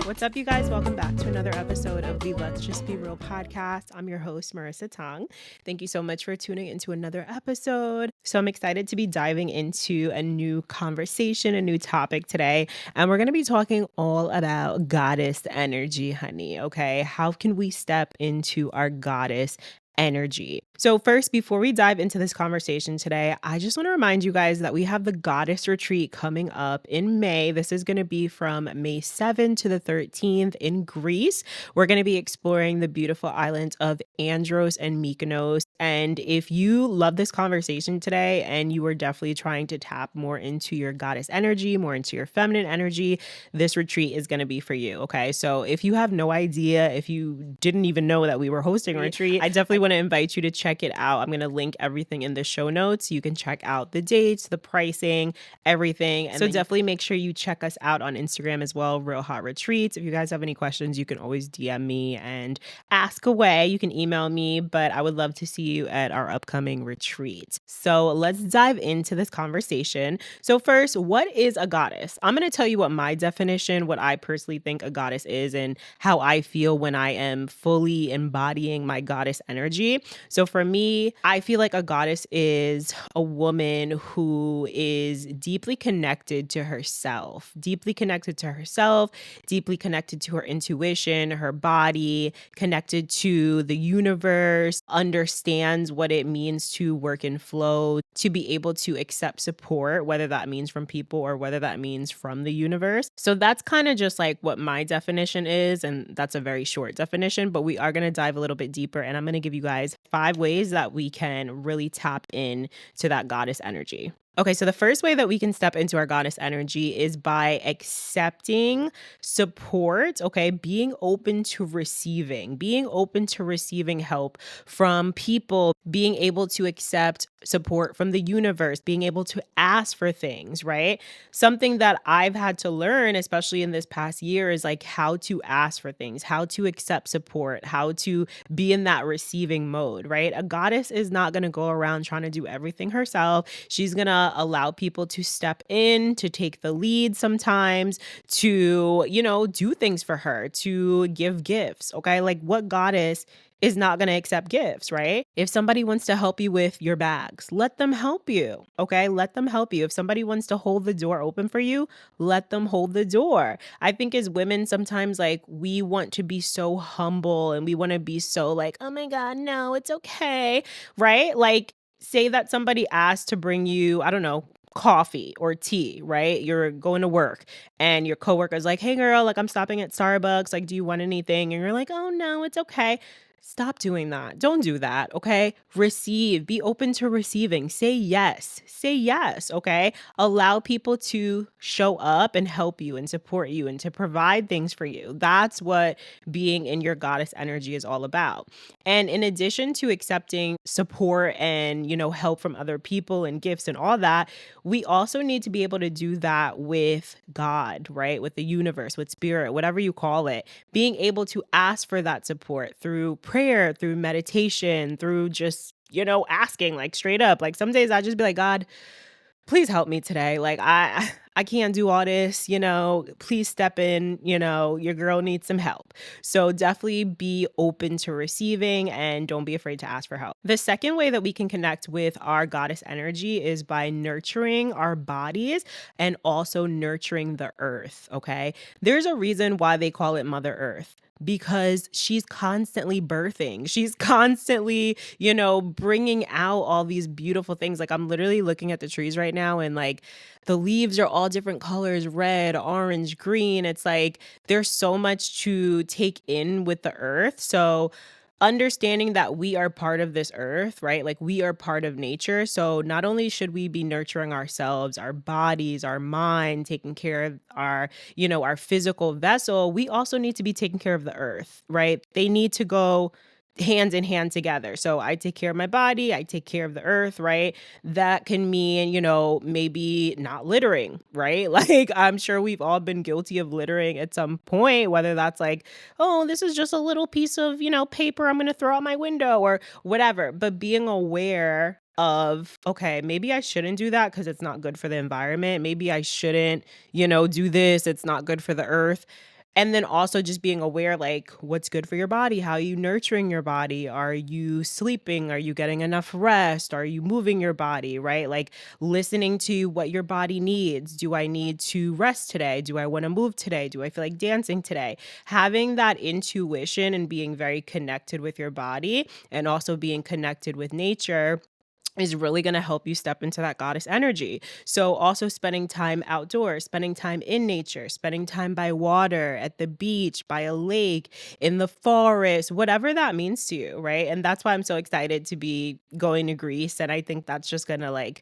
What's up, you guys? Welcome back to another episode of the Let's Just Be Real podcast. I'm your host, Marissa Tong. Thank you so much for tuning into another episode. So I'm excited to be diving into a new conversation, a new topic today. And we're going to be talking all about goddess energy, honey. Okay. How can we step into our goddess energy? So first, before we dive into this conversation today, I just want to remind you guys that we have the Goddess Retreat coming up in May. This is going to be from May 7th to the 13th in Greece. We're going to be exploring the beautiful islands of Andros and Mykonos. And if you love this conversation today and you are definitely trying to tap more into your goddess energy, more into your feminine energy, this retreat is going to be for you. Okay. So if you have no idea, if you didn't even know that we were hosting a retreat, I definitely want to invite you to check it out. I'm going to link everything in the show notes. You can check out the dates, the pricing, everything. And so definitely make sure you check us out on Instagram as well, Real Hot Retreats. If you guys have any questions, you can always DM me and ask away. You can email me, but I would love to see you at our upcoming retreat. So let's dive into this conversation. So first, what is a goddess? I'm going to tell you what my definition, what I personally think a goddess is, and how I feel when I am fully embodying my goddess energy. So for me, I feel like a goddess is a woman who is deeply connected to herself, deeply connected to her intuition, her body, connected to the universe, understands what it means to work in flow, to be able to accept support, whether that means from people or whether that means from the universe. So that's kind of just like what my definition is. And that's a very short definition, but we are going to dive a little bit deeper. And I'm going to give you guys 5 ways that we can really tap in to that goddess energy. Okay, so the first way that we can step into our goddess energy is by accepting support, okay? Being open to receiving help from people, being able to accept support from the universe, being able to ask for things, right? Something that I've had to learn, especially in this past year, is like how to ask for things, how to accept support, how to be in that receiving mode, right? A goddess is not going to go around trying to do everything herself. She's going to allow people to step in, to take the lead sometimes, to, do things for her, to give gifts, okay? Like, what goddess is not going to accept gifts, right? If somebody wants to help you with your bags, let them help you, okay? Let them help you. If somebody wants to hold the door open for you, let them hold the door. I think as women, sometimes like we want to be so humble and we want to be so like, oh my God, no, it's okay, right? Like, say that somebody asked to bring you, I don't know, coffee or tea, right? You're going to work and your coworker's like, hey girl, like I'm stopping at Starbucks. Like, do you want anything? And you're like, oh no, it's okay. Stop doing that. Don't do that. Okay. Receive, be open to receiving. Say yes, okay? Allow people to show up and help you and support you and to provide things for you. That's what being in your goddess energy is all about. And in addition to accepting support and, help from other people and gifts and all that, we also need to be able to do that with God, right? With the universe, with spirit, whatever you call it. Being able to ask for that support through prayer, through meditation, through just, asking like straight up. Like some days I just be like, God, please help me today. Like I can't do all this, please step in, your girl needs some help. So definitely be open to receiving and don't be afraid to ask for help. The second way that we can connect with our goddess energy is by nurturing our bodies and also nurturing the earth, okay? There's a reason why they call it Mother Earth. Because she's constantly birthing. She's constantly, bringing out all these beautiful things. Like I'm literally looking at the trees right now and like the leaves are all different colors, red, orange, green. It's like there's so much to take in with the earth. So understanding that we are part of this earth, right? Like we are part of nature. So not only should we be nurturing ourselves, our bodies, our mind, taking care of our physical vessel, we also need to be taking care of the earth, right? They need to go hand in hand together. So I take care of my body, I take care of the earth, right? That can mean, maybe not littering, right? Like I'm sure we've all been guilty of littering at some point, whether that's like, oh, this is just a little piece of, paper I'm going to throw out my window or whatever. But being aware of, okay, maybe I shouldn't do that because it's not good for the environment. Maybe I shouldn't, do this. It's not good for the earth. And then also just being aware, like, what's good for your body? How are you nurturing your body? Are you sleeping? Are you getting enough rest? Are you moving your body, right? Like listening to what your body needs. Do I need to rest today? Do I want to move today? Do I feel like dancing today? Having that intuition and being very connected with your body and also being connected with nature is really going to help you step into that goddess energy. So also spending time outdoors, spending time in nature, spending time by water, at the beach, by a lake, in the forest, whatever that means to you, right? And that's why I'm so excited to be going to Greece. And I think that's just going to like,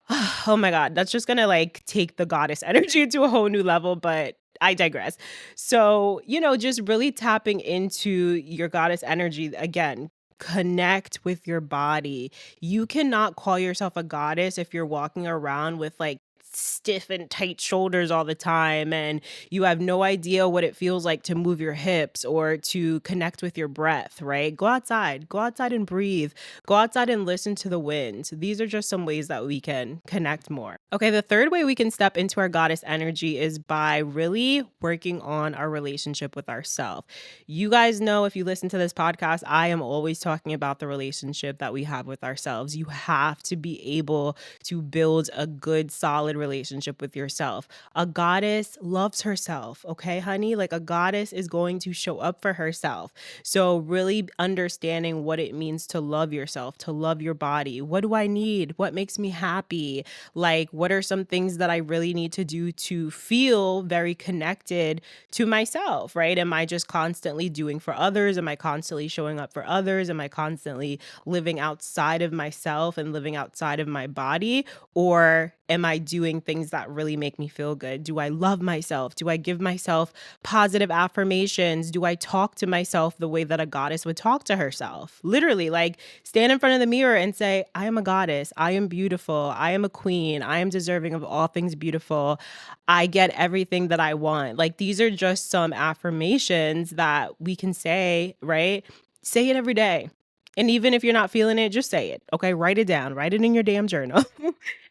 oh my God, that's just going to like take the goddess energy to a whole new level. But I digress. So, just really tapping into your goddess energy again. Connect with your body. You cannot call yourself a goddess if you're walking around with like stiff and tight shoulders all the time and you have no idea what it feels like to move your hips or to connect with your breath, right? Go outside and breathe. Go outside and listen to the wind. These are just some ways that we can connect more. Okay, the third way we can step into our goddess energy is by really working on our relationship with ourselves. You guys know, if you listen to this podcast, I am always talking about the relationship that we have with ourselves. You have to be able to build a good, solid relationship with yourself. A goddess loves herself, okay, honey? Like a goddess is going to show up for herself. So, really understanding what it means to love yourself, to love your body. What do I need? What makes me happy? Like, what are some things that I really need to do to feel very connected to myself, right? Am I just constantly doing for others? Am I constantly showing up for others? Am I constantly living outside of myself and living outside of my body? Or am I doing things that really make me feel good? Do I love myself? Do I give myself positive affirmations? Do I talk to myself the way that a goddess would talk to herself? Literally, like stand in front of the mirror and say, I am a goddess. I am beautiful. I am a queen. I am deserving of all things beautiful. I get everything that I want. Like these are just some affirmations that we can say, right? Say it every day. And even if you're not feeling it, just say it. Okay. Write it down. Write it in your damn journal.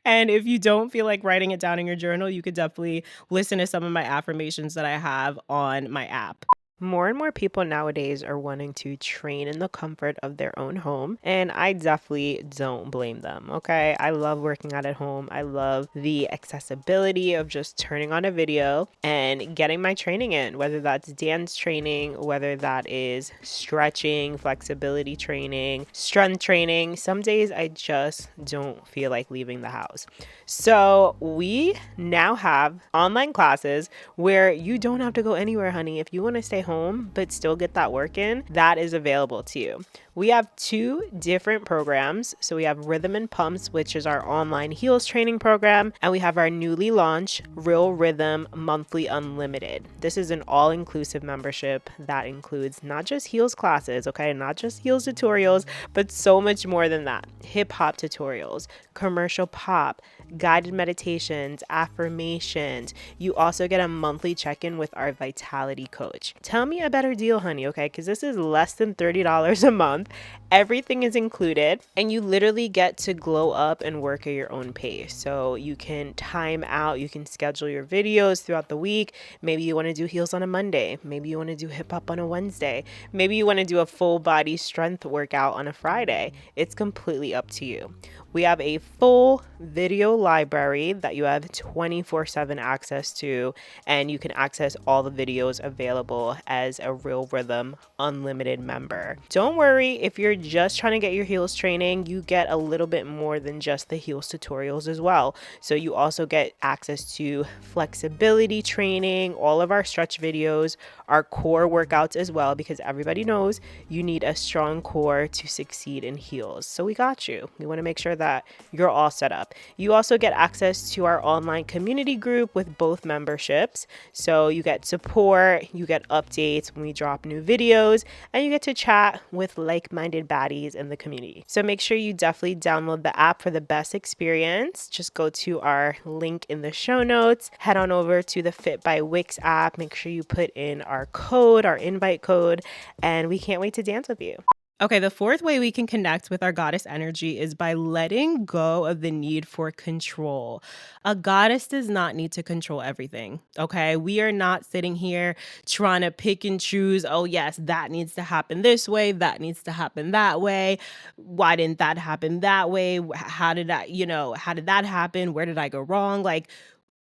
And if you don't feel like writing it down in your journal, you could definitely listen to some of my affirmations that I have on my app. More and more people nowadays are wanting to train in the comfort of their own home, and I definitely don't blame them, okay? I love working out at home. I love the accessibility of just turning on a video and getting my training in, whether that's dance training, whether that is stretching, flexibility training, strength training. Some days I just don't feel like leaving the house. So we now have online classes where you don't have to go anywhere, honey. If you want to stay home but still get that work in, that is available to you. We have two different programs. So we have Rhythm and Pumps, which is our online heels training program, and we have our newly launched Real Rhythm Monthly Unlimited. This is an all-inclusive membership that includes not just heels classes, okay, not just heels tutorials, but so much more than that. Hip hop tutorials, commercial pop, guided meditations, affirmations. You also get a monthly check-in with our vitality coach. Tell me a better deal, honey, okay? Because this is less than $30 a month. Everything is included, and you literally get to glow up and work at your own pace. So you can time out, you can schedule your videos throughout the week. Maybe you want to do heels on a Monday. Maybe you want to do hip hop on a Wednesday. Maybe you want to do a full body strength workout on a Friday. It's completely up to you. We have a full video library that you have 24/7 access to, and you can access all the videos available as a Real Rhythm Unlimited member. Don't worry, if you're just trying to get your heels training, you get a little bit more than just the heels tutorials as well. So you also get access to flexibility training, all of our stretch videos, our core workouts as well, because everybody knows you need a strong core to succeed in heels. So we got you. We want to make sure that you're all set up. You also get access to our online community group with both memberships. So you get support, you get updates when we drop new videos, and you get to chat with like-minded baddies in the community. So make sure you definitely download the app for the best experience. Just go to our link in the show notes, head on over to the Fit by Wix app, make sure you put in our code, our invite code, and we can't wait to dance with you. Okay, the fourth way we can connect with our goddess energy is by letting go of the need for control. A goddess does not need to control everything. Okay, we are not sitting here trying to pick and choose. Oh, yes, that needs to happen this way, that needs to happen that way. Why didn't that happen that way? How did that, how did that happen? Where did I go wrong? Like,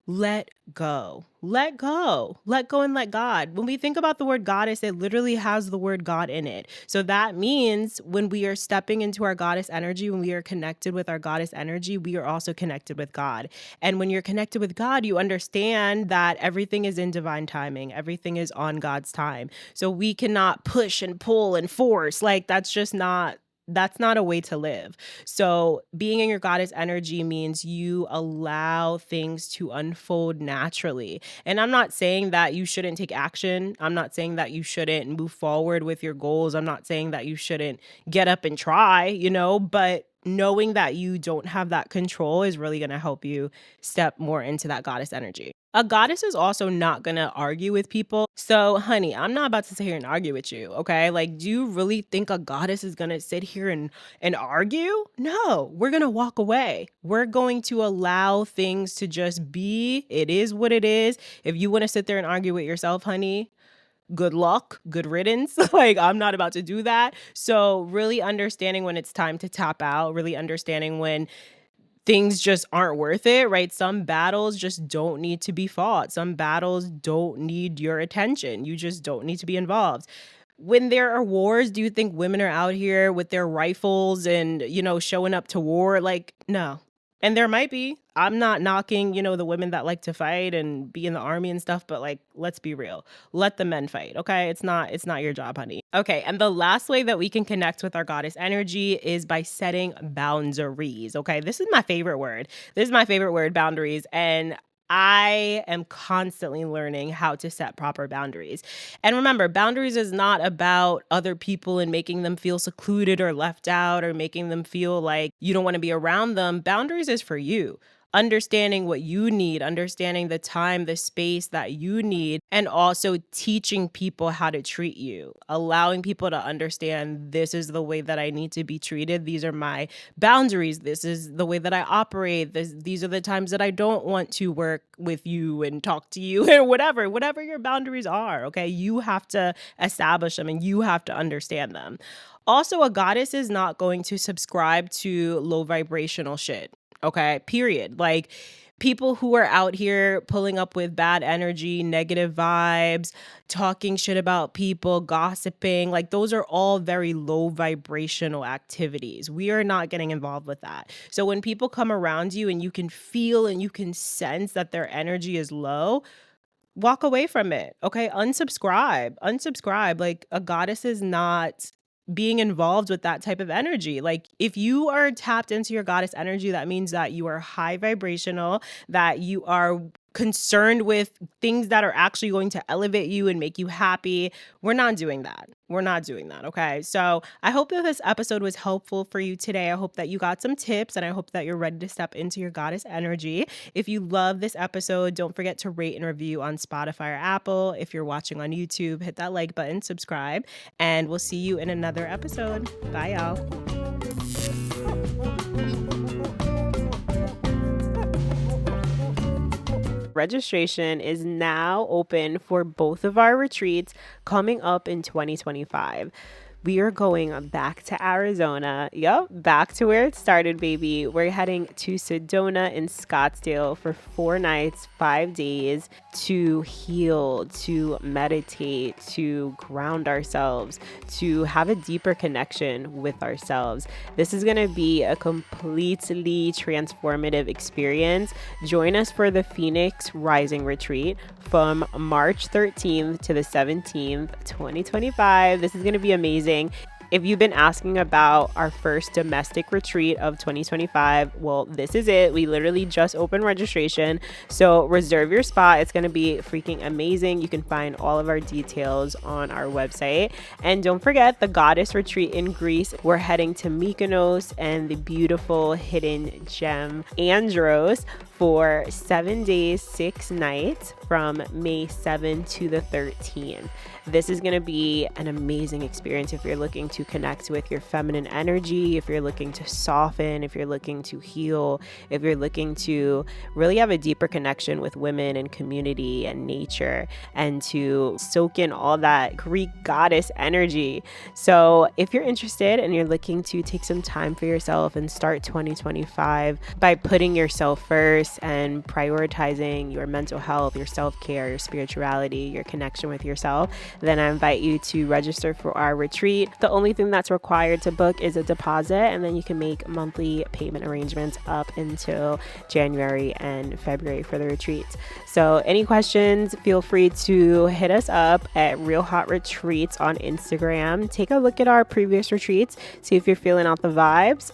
let go. Let go. Let go and let God. When we think about the word goddess, it literally has the word God in it. So that means when we are stepping into our goddess energy, when we are connected with our goddess energy, we are also connected with God. And when you're connected with God, you understand that everything is in divine timing. Everything is on God's time. So we cannot push and pull and force. Like that's not a way to live. So, being in your goddess energy means you allow things to unfold naturally. And I'm not saying that you shouldn't take action. I'm not saying that you shouldn't move forward with your goals. I'm not saying that you shouldn't get up and try, but knowing that you don't have that control is really going to help you step more into that goddess energy. A goddess is also not going to argue with people. So, honey, I'm not about to sit here and argue with you, okay? Like, do you really think a goddess is going to sit here and argue? No, we're going to walk away. We're going to allow things to just be. It is what it is. If you want to sit there and argue with yourself, honey, good luck, good riddance. Like, I'm not about to do that. So, really understanding when it's time to tap out, really understanding when things just aren't worth it, right? Some battles just don't need to be fought. Some battles don't need your attention. You just don't need to be involved. When there are wars, do you think women are out here with their rifles and, showing up to war? Like, no. And there might be. I'm not knocking, the women that like to fight and be in the army and stuff, but like, let's be real. Let the men fight, okay? It's not your job, honey. Okay, and the last way that we can connect with our goddess energy is by setting boundaries, okay? This is my favorite word. This is my favorite word, boundaries. And I am constantly learning how to set proper boundaries. And remember, boundaries is not about other people and making them feel secluded or left out or making them feel like you don't want to be around them. Boundaries is for you. Understanding what you need, understanding the time, the space that you need, and also teaching people how to treat you, allowing people to understand this is the way that I need to be treated. These are my boundaries. This is the way that I operate. These are the times that I don't want to work with you and talk to you or whatever your boundaries are. Okay. You have to establish them and you have to understand them. Also, a goddess is not going to subscribe to low vibrational shit. Okay, period. Like, people who are out here pulling up with bad energy, negative vibes, talking shit about people, gossiping, like those are all very low vibrational activities. We are not getting involved with that. So when people come around you and you can feel and you can sense that their energy is low, walk away from it. Okay. Unsubscribe. Like, a goddess is not being involved with that type of energy. Like, if you are tapped into your goddess energy, that means that you are high vibrational, that you are concerned with things that are actually going to elevate you and make you happy. We're not doing that. We're not doing that. Okay. So I hope that this episode was helpful for you today. I hope that you got some tips and I hope that you're ready to step into your goddess energy. If you love this episode, don't forget to rate and review on Spotify or Apple. If you're watching on YouTube, hit that like button, subscribe, and we'll see you in another episode. Bye, y'all. Registration is now open for both of our retreats coming up in 2025. We are going back to Arizona. Yep, back to where it started, baby. We're heading to Sedona in Scottsdale for 4 nights, 5 days to heal, to meditate, to ground ourselves, to have a deeper connection with ourselves. This is going to be a completely transformative experience. Join us for the Phoenix Rising Retreat from March 13th to the 17th, 2025. This is going to be amazing. If you've been asking about our first domestic retreat of 2025, well, this is it. We literally just opened registration. So reserve your spot. It's going to be freaking amazing. You can find all of our details on our website. And don't forget the Goddess Retreat in Greece. We're heading to Mykonos and the beautiful hidden gem Andros for 7 days, 6 nights from May 7 to the 13th. This is going to be an amazing experience if you're looking to connect with your feminine energy, if you're looking to soften, if you're looking to heal, if you're looking to really have a deeper connection with women and community and nature, and to soak in all that Greek goddess energy. So if you're interested and you're looking to take some time for yourself and start 2025 by putting yourself first and prioritizing your mental health, your self-care, your spirituality, your connection with yourself, then I invite you to register for our retreat. The only thing that's required to book is a deposit, and then you can make monthly payment arrangements up until January and February for the retreats. So any questions, feel free to hit us up at Real Hot Retreats on Instagram. Take a look at our previous retreats, see if you're feeling out the vibes,